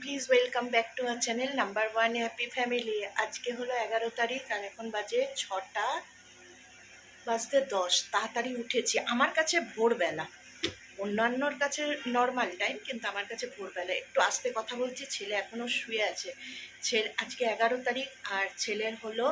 Please welcome back to our channel number 1 happy family. আজকে হলো 11 তারিখ আর এখন বাজে 6টা বাজতে 10। তাড়াতাড়ি উঠেছি। আমার কাছে ভোরবেলা, অন্যান্যর কাছে নর্মাল টাইম, কিন্তু আমার কাছে ভোরবেলা। একটু আস্তে কথা বলছি, ছেলে এখনও শুয়ে আছে। আজকে 11 তারিখ আর ছেলের হলো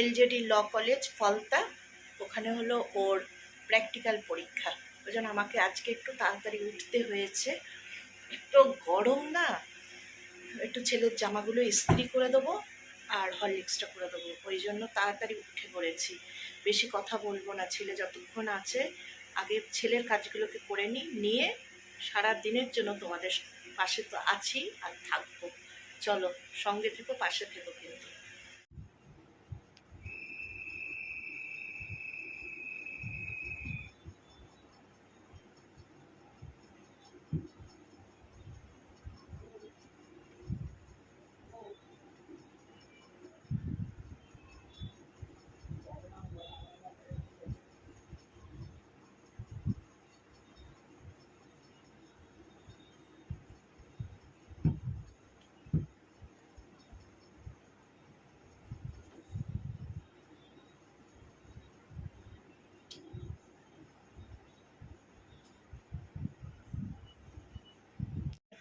এলজেডি ল কলেজ ফলতা, ওখানে হলো ওর প্র্যাকটিক্যাল পরীক্ষা। ওই জন্য আমাকে আজকে একটু তাড়াতাড়ি উঠতে হয়েছে। তো গরম না, একটু ছেলের জামাগুলো ইস্ত্রি করে দেবো আর হরলিক্সটা করে দেবো, ওই জন্য তাড়াতাড়ি উঠে পড়েছি। বেশি কথা বলবো না, ছেলে যতক্ষণ আছে আগে ছেলের কাজগুলোকে করে নিয়ে সারা দিনের জন্য তোমাদের পাশে তো আছি আর থাকবো। চলো সঙ্গে থেকো, পাশে থেকো কিন্তু।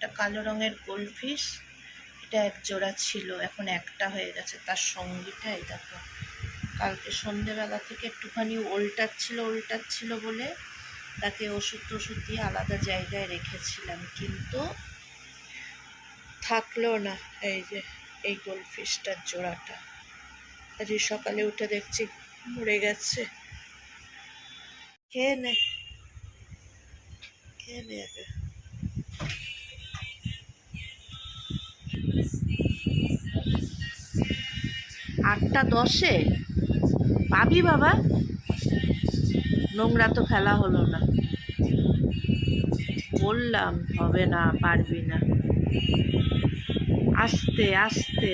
একটা কালো রঙের গোল্ডফিশ, এটা এক জোড়া ছিল, এখন একটা হয়ে গেছে। তার সঙ্গীটা এই দেখো, কালকে সন্ধেবেলা থেকে একটুখানি উল্টাচ্ছিল বলে তাকে ওষুধ দিয়ে আলাদা জায়গায় রেখেছিলাম, কিন্তু থাকলো না। এই যে এই গোল্ডফিশটার জোড়াটা আজ সকালে উঠে দেখছি মরে গেছে। খেয়ে নে আগে। 8টা 10-এ পাবি বাবা, নোংরা তো ফেলা হলো না। বললাম হবে না, পারবি না, আস্তে আস্তে।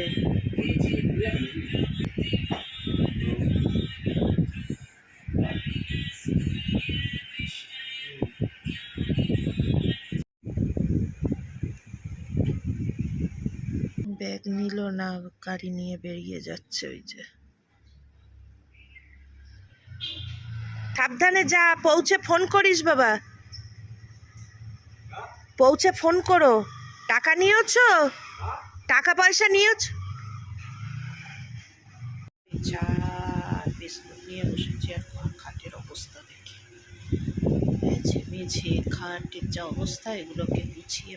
ব্যাগ নিল না, গাড়ি নিয়ে বেরিয়ে যাচ্ছে। ওই যে সাবধানে যা, পৌঁছে ফোন করিস বাবা, পৌঁছে ফোন করো। টাকা নিয়েছো? টাকা পয়সা নিয়েছো? চা বিস্কুট নিয়ে বসেছি। এখন খাটের অবস্থা দেখি, মেঝে খাটের যা অবস্থা, এগুলোকে গুছিয়ে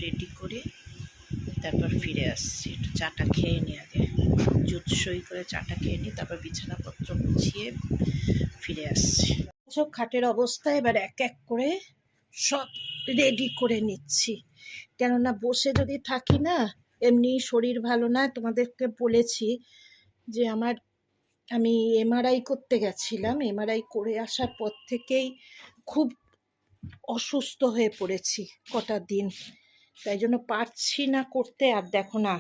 রেডি করে তারপর ফিরে আসছি। একটু চাটা খেয়ে নিই আগে, জুত সই করে চাটা খেয়ে নিই, তারপর বিছানাপত্র গুছিয়ে ফিরে আসছি। খাটের অবস্থা এবার এক এক করে সব রেডি করে নিচ্ছি, কেননা বসে যদি থাকি না, এমনি শরীর ভালো না। তোমাদেরকে বলেছি যে আমি এমআরআই করতে গেছিলাম, এমআরআই করে আসার পর থেকেই খুব অসুস্থ হয়ে পড়েছি কটা দিন, তাই জন্য পারছি না করতে। আর দেখো না,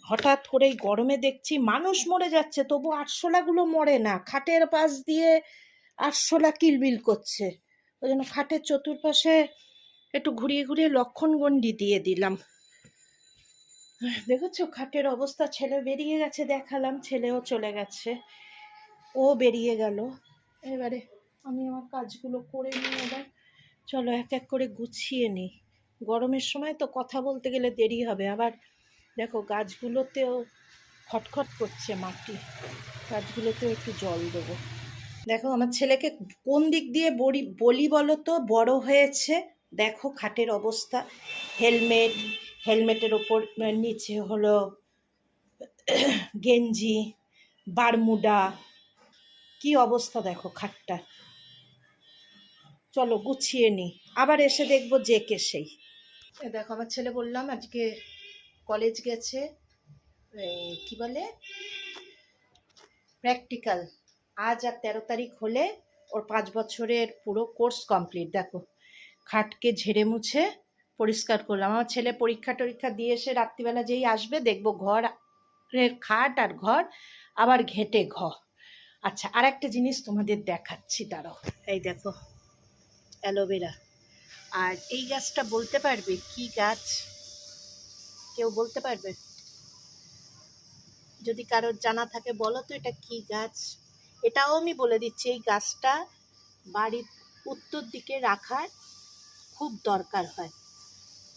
হঠাৎ করেই গরমে দেখছি মানুষ মরে যাচ্ছে, তবু আরশোলাগুলো মরে না। খাটের পাশ দিয়ে আরশোলা কিলবিল করছে, ওই জন্য খাটের চতুর্পাশে একটু ঘুরিয়ে লক্ষণগণ্ডি দিয়ে দিলাম। দেখেছো খাটের অবস্থা। ছেলে বেরিয়ে গেছে, দেখালাম, ছেলেও চলে গেছে, ও বেরিয়ে গেল। এবারে আমি আমার কাজগুলো করে নিই। এবার চলো এক এক করে গুছিয়ে নিই, গরমের সময় তো কথা বলতে গেলে দেরি হবে। আবার দেখো গাছগুলোতেও খটখট করছে মাটি, গাছগুলোতেও একটু জল দেবো। দেখো আমার ছেলেকে কোন দিক দিয়ে বলি বলো তো, বড় হয়েছে। দেখো খাটের অবস্থা, হেলমেটের ওপর নিচে হলো গেঞ্জি, বারমুডা, কি অবস্থা দেখো খাটটা। চলো গুছিয়ে নিই, আবার এসে দেখবো যে কে সেই। দেখো আমার ছেলে বললাম আজকে কলেজ গেছে, কি বলে প্র্যাকটিক্যাল। আজ আর 13 তারিখ হলে ওর 5 বছরের পুরো কোর্স কমপ্লিট। দেখো খাটকে ঝেড়ে মুছে পরিষ্কার করলাম। আমার ছেলে পরীক্ষা দিয়ে এসে রাত্রিবেলা যেই আসবে, দেখবো ঘরের খাট আর ঘর আবার ঘেঁটে আচ্ছা, আর একটা জিনিস তোমাদের দেখাচ্ছি, দাঁড়াও। এই দেখো অ্যালোভেরা। আর এই গাছটা বলতে পারবে কি গাছ? কেউ বলতে পারবে? যদি কারোর জানা থাকে বলো তো এটা কি গাছ। এটাও আমি বলে দিচ্ছি, এই গাছটা বাড়ির উত্তর দিকে রাখার খুব দরকার হয়,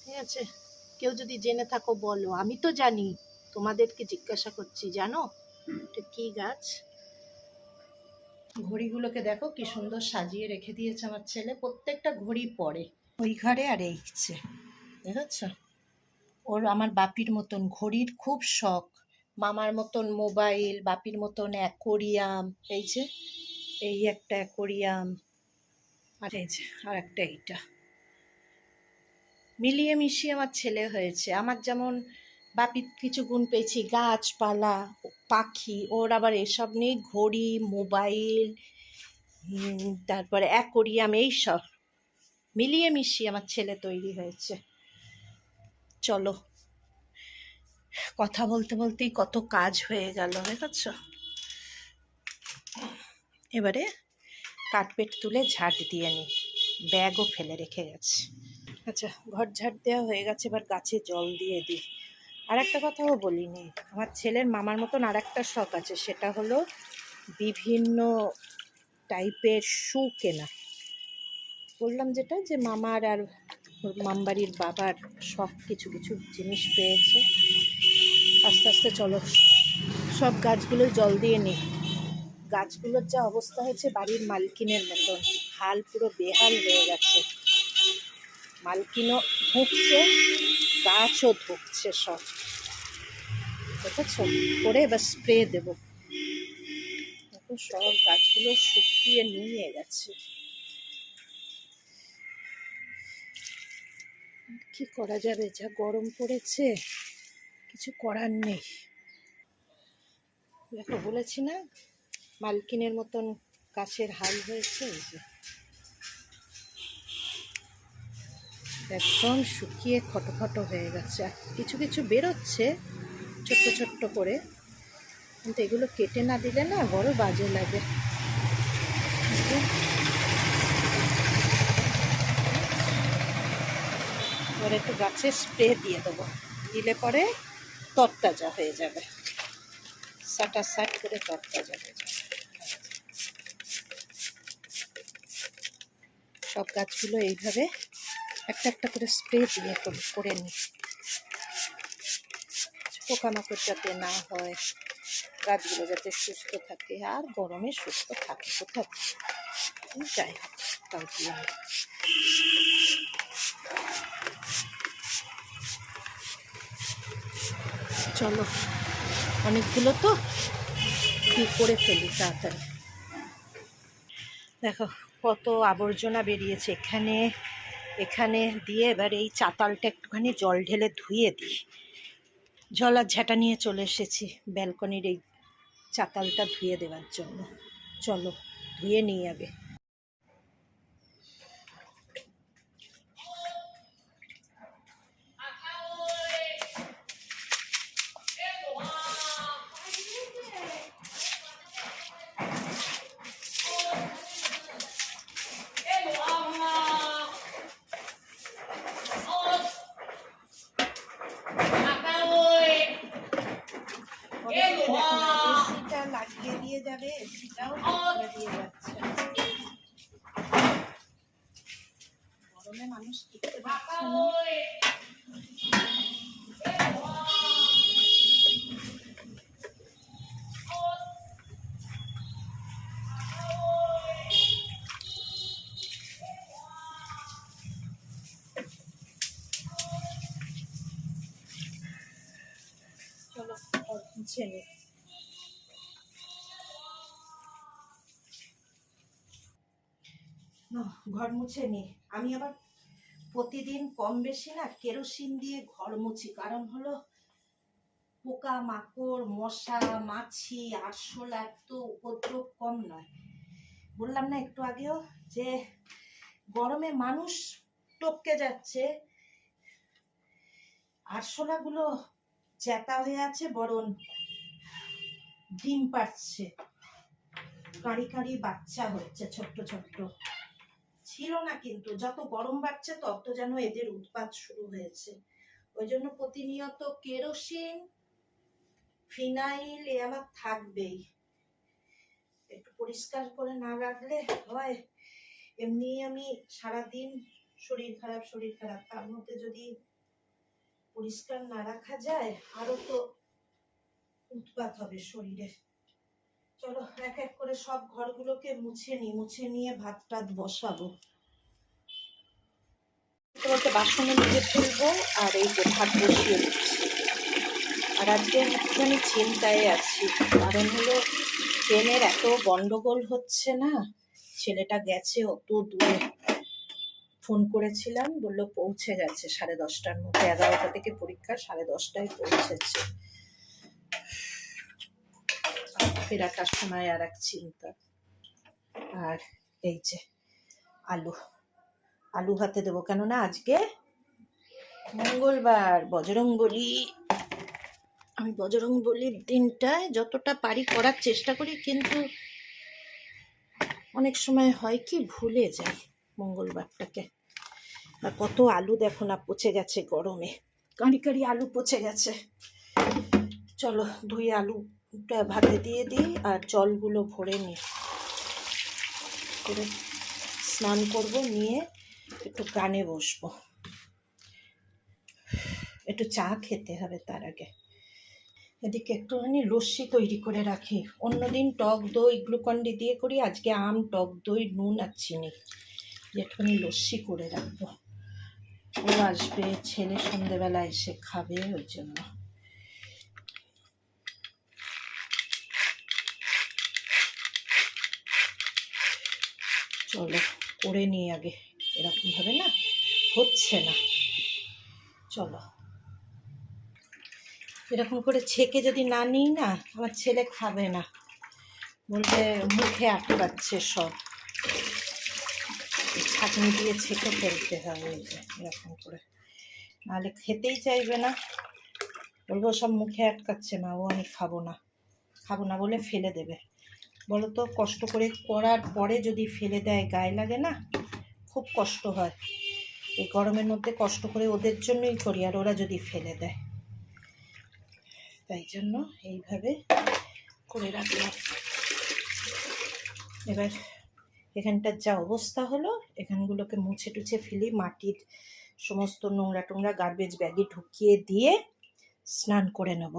ঠিক আছে? কেউ যদি জেনে থাকো বলো, আমি তো জানি, তোমাদেরকে জিজ্ঞাসা করছি, জানো এটা কি গাছ? ঘড়িগুলোকে দেখো কি সুন্দর সাজিয়ে রেখে দিয়েছে আমার ছেলে, প্রত্যেকটা ঘড়ি পরে ওই ঘরে আর এইছে, দেখেছ? ওর আমার বাপির মতন ঘড়ির খুব শখ, মামার মতন মোবাইল, বাপির মতন অ্যাকোরিয়াম, এই যে এই একটা অ্যাকোরিয়াম, আর এই যে আর একটা এইটা, মিলিয়ে মিশিয়ে আমার ছেলে হয়েছে। আমার যেমন বাপির কিছু গুণ পেয়েছি, গাছপালা, পাখি, ওর আবার এসব নেই, ঘড়ি, মোবাইল, তারপরে অ্যাকোরিয়াম, এইসব মিলিয়ে মিশিয়ে আমার ছেলে তৈরি হয়েছে। চলো, কথা বলতে বলতেই কত কাজ হয়ে গেল, দেখেছ? এবারে কার্পেট তুলে ঝাড় দিয়ে নিই, ব্যাগও ফেলে রেখে গেছে। আচ্ছা, ঘর ঝাড় দেওয়া হয়ে গেছে, এবার গাছে জল দিয়ে দিই। আর একটা কথাও বলিনি, আমার ছেলের মামার মতন আর একটা শখ আছে, সেটা হলো বিভিন্ন টাইপের শু কেনা। বললাম যেটা, যে মামার আর মামবাড়ির বাবার শখ কিছু কিছু জিনিস পেয়েছে। আস্তে আস্তে চলো সব গাছগুলো জল দিয়ে নিই। গাছগুলোর যা অবস্থা হয়েছে বাড়ির মালকিনের মতন, হাল পুরো বেহাল হয়ে গেছে। মালকিনও ধুঁকছে, গাছও ধুঁকছে, সব দেখেছ? করে এবার স্প্রে দেবো। দেখো সব গাছগুলো শুকিয়ে নুয়ে গেছে। কি করা যাবে, যা গরম পড়েছে, কিছু করার নেই। দেখো বলেছি না মালকিনের মতন গাছের হাল হয়েছে, একদম শুকিয়ে খটোখটো হয়ে গেছে। আর কিছু কিছু বেরোচ্ছে ছোট্ট ছোট্ট করে, কিন্তু এগুলো কেটে না দিলে না বড় বাজে লাগে। এবার একটু গাছে স্প্রে দিয়ে দেবো, দিলে পরে তরতাজা হয়ে যাবে, সাট করে তরতাজা হয়ে যাবে। সব গাছগুলো এইভাবে একটা একটা করে স্প্রে দিয়ে করে নিই, পোকামাকড় যাতে না হয়, গাছগুলো যাতে সুস্থ থাকে। আর গরমে সুস্থ থাকে কোথায়, যাই হোক তাও দিয়ে। চলো অনেকগুলো তো কি করে ফেলি তাড়াতাড়ি। দেখো কত আবর্জনা বেরিয়েছে এখানে এখানে দিয়ে, এবার এই চাতালটা একটুখানি জল ঢেলে ধুয়ে দিই। জল আর ঝাঁটা নিয়ে চলে এসেছি ব্যালকনির এই চাতালটা ধুয়ে দেওয়ার জন্য। চলো ধুয়ে নিই আগে। এসিটা লাগিয়ে দিয়ে যাবে, এসিটাও লাগিয়ে যাচ্ছে, গরমে মানুষ টিকতে পারছে না। চলো মুছে নিই। ঘর মুছে নিই। আমি আবার প্রতিদিন কম বেশি না কেরোসিন দিয়ে ঘর মুছি, কারণ হলো পোকা মাকড়, মশা, মাছি, আরশোলা তো উপদ্রব কম নয়। বললাম না একটু আগেও যে গরমে মানুষ টপকে যাচ্ছে, আরশোলাগুলো চ্যাতা হয়ে আছে, বরং ডিম পাড়ছে, কাঁড়ি কাঁড়ি বাচ্চা হচ্ছে ছোট্ট ছোট্ট। ছিল না, কিন্তু যত গরম বাড়ছে তত যেন এদের উৎপাত শুরু হয়েছে। ওই জন্য প্রতিনিয়ত কেরোসিন, ফিনাইল এ আমার থাকবেই। একটু পরিষ্কার করে না রাখলে হয়। এমনি আমি সারাদিন শরীর খারাপ, তার মধ্যে যদি পরিষ্কার না রাখা যায় আরো তো উৎপাত হবে শরীরে। চলো এক এক করে সব ঘরগুলোকে মুছে নিয়ে ভাত টাত বসাবো। তোমাকে বাসনে মেজে ফেলবো আর এই যে ভাত বসিয়ে দিচ্ছি। আর আজকে একটুখানি চিন্তায় আছি, কারণ হলো ট্রেনের এত গন্ডগোল হচ্ছে না। ছেলেটা গেছে অত দূরে, ফোন করেছিলাম, বললো পৌঁছে গেছে 10:30টার মধ্যে। 11টা থেকে পরীক্ষা, 10:30টায় পৌঁছেছে। ফেরাটার সময় আর এক চিন্তা। আর এই যে আলু হাতে দেবো, কেননা আজকে মঙ্গলবার, বজরংবলী। আমি বজরংবলীর দিনটায় যতটা পারি করার চেষ্টা করি, কিন্তু অনেক সময় হয় কি ভুলে যাই মঙ্গলবারটাকে। আর কত আলু দেখো না পচে গেছে গরমে, কাঁড়ি আলু পচে গেছে। চলো ধুই আলুটা ভাতে দিয়ে দিই আর জলগুলো ভরে নিই, করে স্নান করব, নিয়ে একটু গানে বসবো। একটু চা খেতে হবে তার আগে। এদিকে একটুখানি লস্যি তৈরি করে রাখি। অন্যদিন টক দই গ্লুকন্ডি দিয়ে করি, আজকে আম, টক দই, নুন আর চিনি একটুখানি লস্যি করে রাখবো। ও আসবে, ছেলে সন্ধেবেলা এসে খাবে, ওই জন্য। চলো করে নিই আগে, এরকম ভাবে না হচ্ছে না। চলো এরকম করে ছেঁকে যদি না নিই না, আমার ছেলে খাবে না, বলবে মুখে আটকাচ্ছে সব। ছাঁকনি দিয়ে ছেঁকে ফেলতে হবে, এই যে এরকম করে, নাহলে খেতেই চাইবে না। বলবো সব মুখে আটকাচ্ছে মা, ও আমি খাবো না বলে ফেলে দেবে। বলো তো, কষ্ট করে করার পরে যদি ফেলে দেয় গায়ে লাগে না, খুব কষ্ট হয়। এই গরমের মধ্যে কষ্ট করে ওদের জন্যই করি, আর ওরা যদি ফেলে দেয়, তাই জন্য এইভাবে করে রাখলাম। এবার এখানটার যা অবস্থা হলো, এখানগুলোকে মুছে টুছে ফেলি, মাটির সমস্ত নোংরা টোংরা গার্বেজ ব্যাগে ঢুকিয়ে দিয়ে স্নান করে নেব।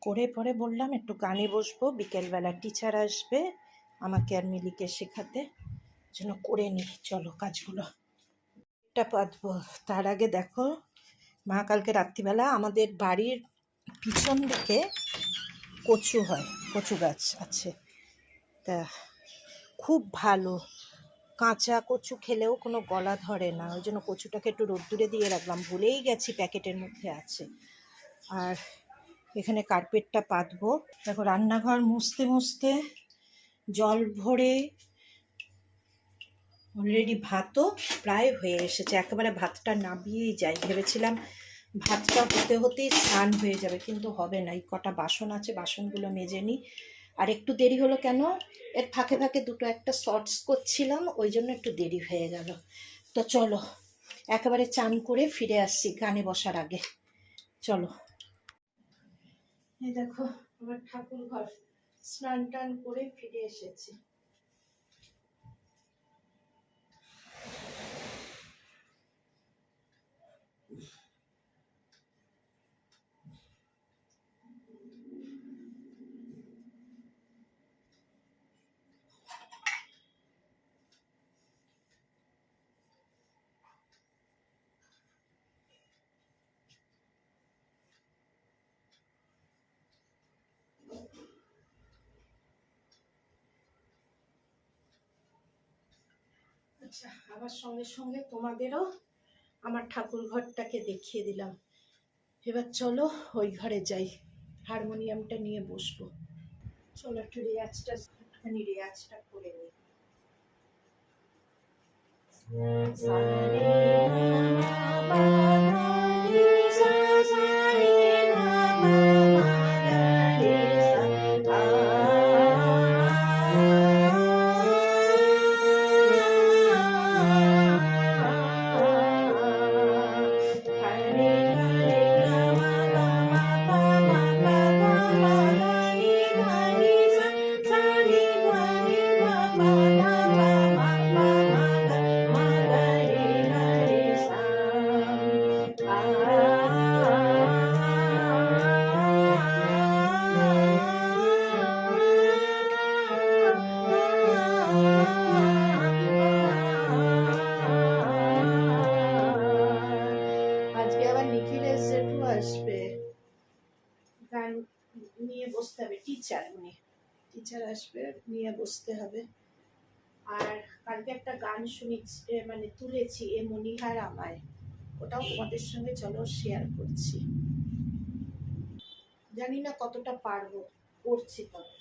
করে পরে বললাম একটু গানে বসবো, বিকেলবেলা টিচার আসবে আমাকে আর মিলিকে শেখাতে, জন্য করে নিই। চলো কাজগুলো এটা পাতবো। তার আগে দেখো, মা কালকে রাত্রিবেলা আমাদের বাড়ির পিছন দিকে কচু হয়, কচু গাছ আছে, তা খুব ভালো। কাঁচা কচু খেলেও কোনো গলা ধরে না, ওই জন্য কচুটাকে একটু রোদ্দুরে দিয়ে রাখলাম, ভুলেই গেছি প্যাকেটের মধ্যে আছে। আর এখানে কার্পেটটা পাতবো। দেখো রান্নাঘর মুছতে জল ভরে অলরেডি ভাতও প্রায় হয়ে এসেছে, একেবারে ভাতটা নামিয়েই যাই। ভেবেছিলাম ভাতটা হতেই স্নান হয়ে যাবে, কিন্তু হবে না। এই কটা বাসন আছে, বাসনগুলো মেজে নিই। আর একটু দেরি হলো কেন, এর ফাঁকে দুটো একটা শর্টস করছিলাম, ওই জন্য একটু দেরি হয়ে গেল। তো চলো একেবারে চান করে ফিরে আসছি গানে বসার আগে। চলো, এই দেখো আমার ঠাকুর ঘর, স্নান টান করে ফিরে এসেছি। আচ্ছা, আবার সঙ্গে তোমাদেরও আমার ঠাকুর ঘরটাকে দেখিয়ে দিলাম। এবার চলো ওই ঘরে যাই, হারমোনিয়ামটা নিয়ে বসবো। চলো একটু রেয়াজটা করে নিই। অখিলেশ জেঠু আসবে, গান নিয়ে বসতে হবে, টিচার আসবে, নিয়ে বসতে হবে। আর কালকে একটা গান শুনেছি, মানে তুলেছি, এ মনিহার আমায়, ওটাও তোমাদের সঙ্গে চলো শেয়ার করছি। জানি না কতটা পারবো, করছি তবে।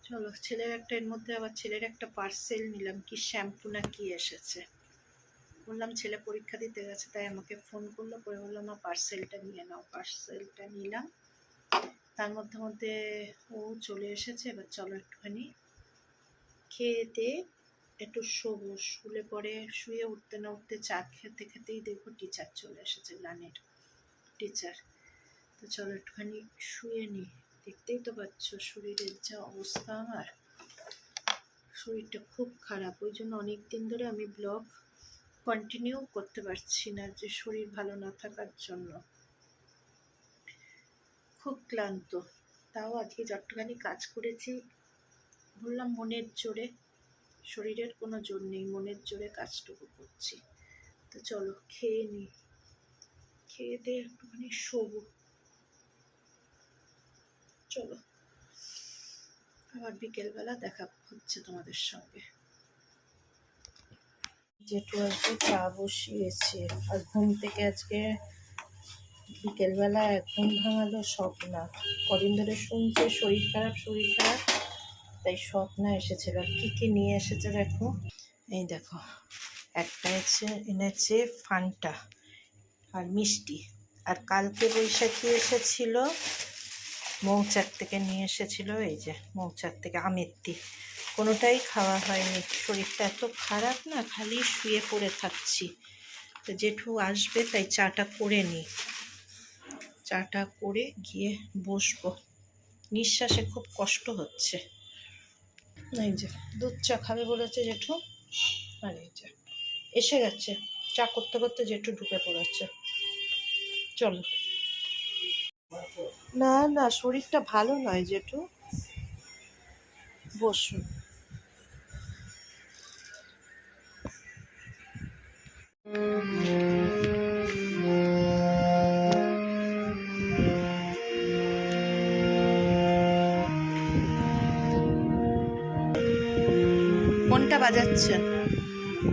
চলো, ছেলের একটা, এর মধ্যে আবার ছেলের একটা পার্সেল নিলাম, কি শ্যাম্পু না কি এসেছে। বললাম ছেলে পরীক্ষা দিতে গেছে, তাই আমাকে ফোন করলো, করে বললো মা পার্সেলটা নিয়ে নাও। পার্সেলটা নিলাম, তার মধ্যে ও চলে এসেছে। এবার চলো একটুখানি খেয়ে দিয়ে একটু শোবো। শুলে পরে শুয়ে উঠতে না উঠতে চা খেতে খেতেই দেখবো টিচার চলে এসেছে, গানের টিচার। তো চলো একটুখানি শুয়ে নিই। দেখতেই তো পাচ্ছ শরীরের যা অবস্থা, আমার শরীরটা খুব খারাপ। ওই জন্য অনেক দিন ধরে আমি ব্লগ কন্টিনিউ করতে পারছি না, যে শরীর ভালো না থাকার জন্য খুব ক্লান্ত। তাও আজকে যতখানি কাজ করেছি, বললাম মনের জোরে, শরীরের কোনো জোর নেই, মনের জোরে কাজটুকু করছি। তো চলো খেয়ে নিই, খেয়ে দিয়ে একটুখানি শোবো। চলো, আবার বিকেলবেলা দেখা হচ্ছে তোমাদের সঙ্গে। জেঠু আজকে চা বসিয়েছে, আর ঘুম থেকে আজকে বিকেলবেলা একদম ভাঙালো স্বপ্না। কদিন ধরে শুনছে শরীর খারাপ, তাই স্বপ্না এসেছিল। আর কী কী নিয়ে এসেছে দেখো, এই দেখো, একটা এনেছে ফান্টা আর মিষ্টি। আর কালকে বৈশাখী এসেছিল, মৌচাক থেকে নিয়ে এসেছিল, এই যে মৌচাক থেকে আমেত্তি। কোনোটাই খাওয়া হয়নি, শরীরটা এত খারাপ না, খালি শুয়ে পড়ে থাকছি। তো জেঠু আসবে, তাই চাটা করে নিই, চাটা করে গিয়ে বসবো। নিঃশ্বাসে খুব কষ্ট হচ্ছে। এই যে দুধ চা খাবে বলেছে জেঠু, আর এই যে এসে গেছে। চা করতে করতে জেঠু ঢুকে পড়েছে। চলো। না না, শরীরটা ভালো নয় জেঠু, বসুন। কোনটা বাজাচ্ছে?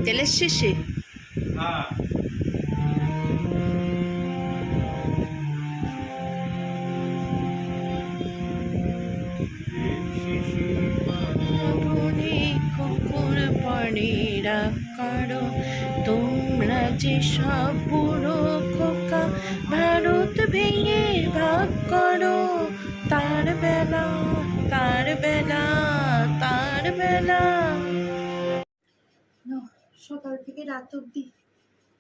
তেলের শিশি? তোমরা যে সব বুড়ো খোকা, ভারত ভেঙে ভাগ করো, তার বেলা তার বেলা তার বেলা। সকাল থেকে রাত অব্দি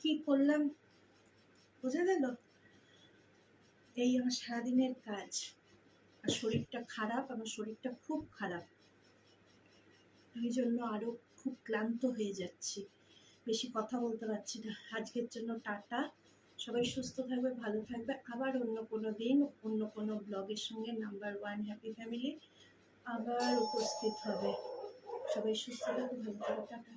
কি করলাম বোঝা গেল? এই আমার সারাদিনের কাজ। আর শরীরটা খারাপ, আমার শরীরটা খুব খারাপ, এই জন্য আরো খুব ক্লান্ত হয়ে যাচ্ছি, বেশি কথা বলতে পারছি না। আজকের জন্য টাটা, সবাই সুস্থ থাকবে, ভালো থাকবে। আবার অন্য কোনো দিন অন্য কোনো ব্লগের সঙ্গে নাম্বার 1 হ্যাপি ফ্যামিলি আবার উপস্থিত হবে। সবাই সুস্থ থাকবে, ভালো থাকবে, টাটা।